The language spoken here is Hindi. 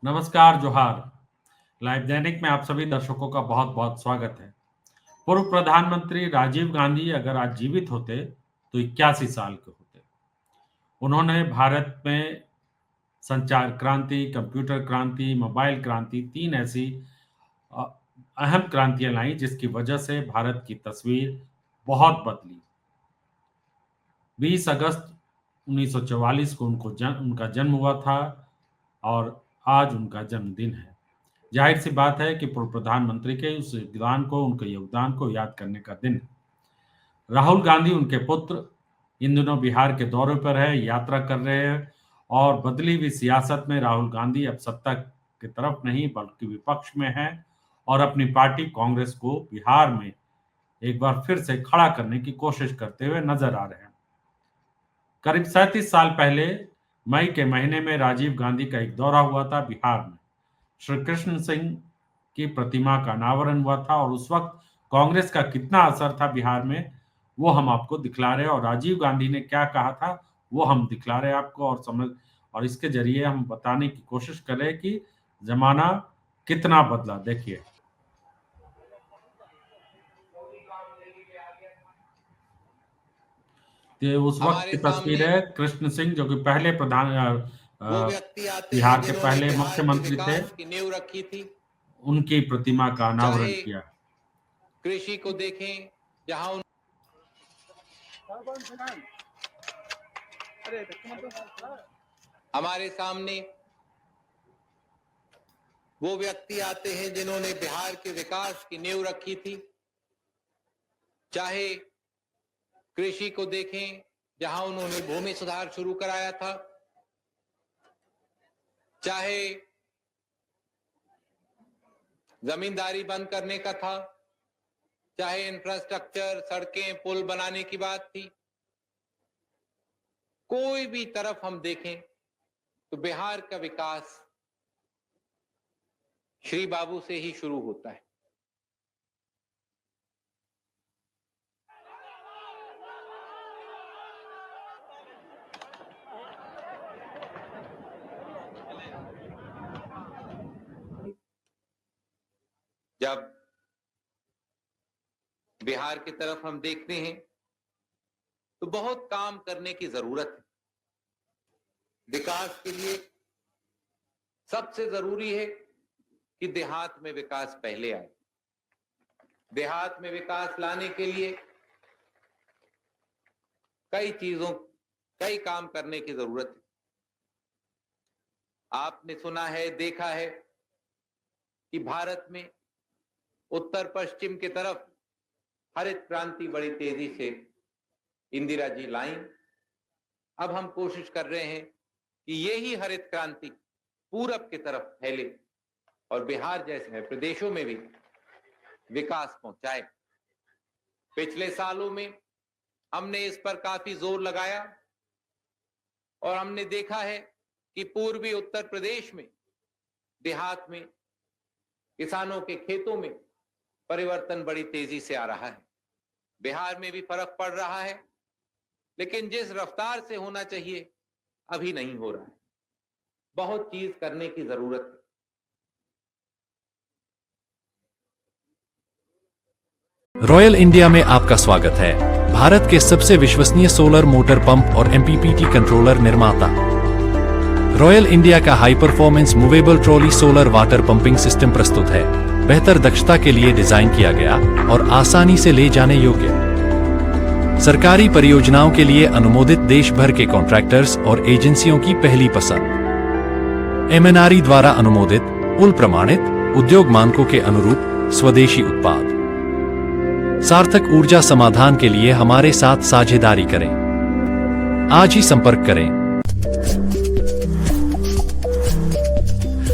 नमस्कार, जोहार। लाइव दैनिक में आप सभी दर्शकों का बहुत बहुत स्वागत है। पूर्व प्रधानमंत्री राजीव गांधी अगर आज जीवित होते तो 81 साल के होते। उन्होंने भारत में संचार क्रांति, कंप्यूटर क्रांति, मोबाइल क्रांति, 3 ऐसी अ, अहम क्रांतियां लाई जिसकी वजह से भारत की तस्वीर बहुत बदली। 20 अगस्त 1944 को उनका जन्म हुआ था और आज उनका जन्मदिन है। जाहिर सी बात है कि पूर्व प्रधानमंत्री के उस उनके योगदान को याद करने का दिन है। राहुल गांधी उनके पुत्र इन दिनों बिहार के दौरे पर है, यात्रा कर रहे हैं और बदली हुई सियासत में राहुल गांधी अब सत्ता की तरफ नहीं बल्कि विपक्ष में है और अपनी पार्टी कांग्रेस को बिहार में एक बार फिर से खड़ा करने की कोशिश करते हुए नजर आ रहे हैं। करीब 37 साल पहले मई के महीने में राजीव गांधी का एक दौरा हुआ था बिहार में। श्री कृष्ण सिंह की प्रतिमा का अनावरण हुआ था और उस वक्त कांग्रेस का कितना असर था बिहार में वो हम आपको दिखला रहे हैं और राजीव गांधी ने क्या कहा था वो हम दिखला रहे हैं आपको और इसके जरिए हम बताने की कोशिश कर रहे हैं कि जमाना कितना बदला। देखिए, ये उस वक्त की तस्वीर है। कृष्ण सिंह जो कि पहले वो व्यक्ति आते बिहार हैं के जिन्होंने पहले बिहार के मुख्यमंत्री थे, विकास की नींव रखी थी। उनकी प्रतिमा का अनावरण चाहे किया। कृषि को देखें, जहां हमारे सामने वो व्यक्ति आते हैं जिन्होंने बिहार के विकास की नींव रखी थी। चाहे कृषि को देखें, जहां उन्होंने भूमि सुधार शुरू कराया था, चाहे जमींदारी बंद करने का था, चाहे इंफ्रास्ट्रक्चर, सड़कें, पुल बनाने की बात थी। कोई भी तरफ हम देखें तो बिहार का विकास श्री बाबू से ही शुरू होता है। जब बिहार की तरफ हम देखते हैं तो बहुत काम करने की जरूरत है। विकास के लिए सबसे जरूरी है कि देहात में विकास पहले आए। देहात में विकास लाने के लिए कई काम करने की जरूरत है। आपने सुना है, देखा है कि भारत में उत्तर पश्चिम की तरफ हरित क्रांति बड़ी तेजी से इंदिरा जी लाई। अब हम कोशिश कर रहे हैं कि यही हरित क्रांति पूरब की तरफ फैले और बिहार जैसे प्रदेशों में भी विकास पहुंचाए। पिछले सालों में हमने इस पर काफी जोर लगाया और हमने देखा है कि पूर्वी उत्तर प्रदेश में देहात में किसानों के खेतों में परिवर्तन बड़ी तेजी से आ रहा है। बिहार में भी फर्क पड़ रहा है, लेकिन जिस रफ्तार से होना चाहिए अभी नहीं हो रहा है। बहुत चीज करने की जरूरत है। रॉयल इंडिया में आपका स्वागत है। भारत के सबसे विश्वसनीय सोलर मोटर पंप और एमपीपीटी कंट्रोलर निर्माता रॉयल इंडिया का high performance movable trolley solar water pumping system प्रस्तुत है। बेहतर दक्षता के लिए डिजाइन किया गया और आसानी से ले जाने योग्य। सरकारी परियोजनाओं के लिए अनुमोदित देश भर के कॉन्ट्रैक्टर्स और एजेंसियों की पहली पसंद। एमएनआरई द्वारा अनुमोदित, उल प्रमाणित, उद्योग मानकों के अनुरूप स्वदेशी उत्पाद। सार्थक ऊर्जा समाधान के लिए हमारे साथ साझेदारी करें। आज ही संपर्क करें।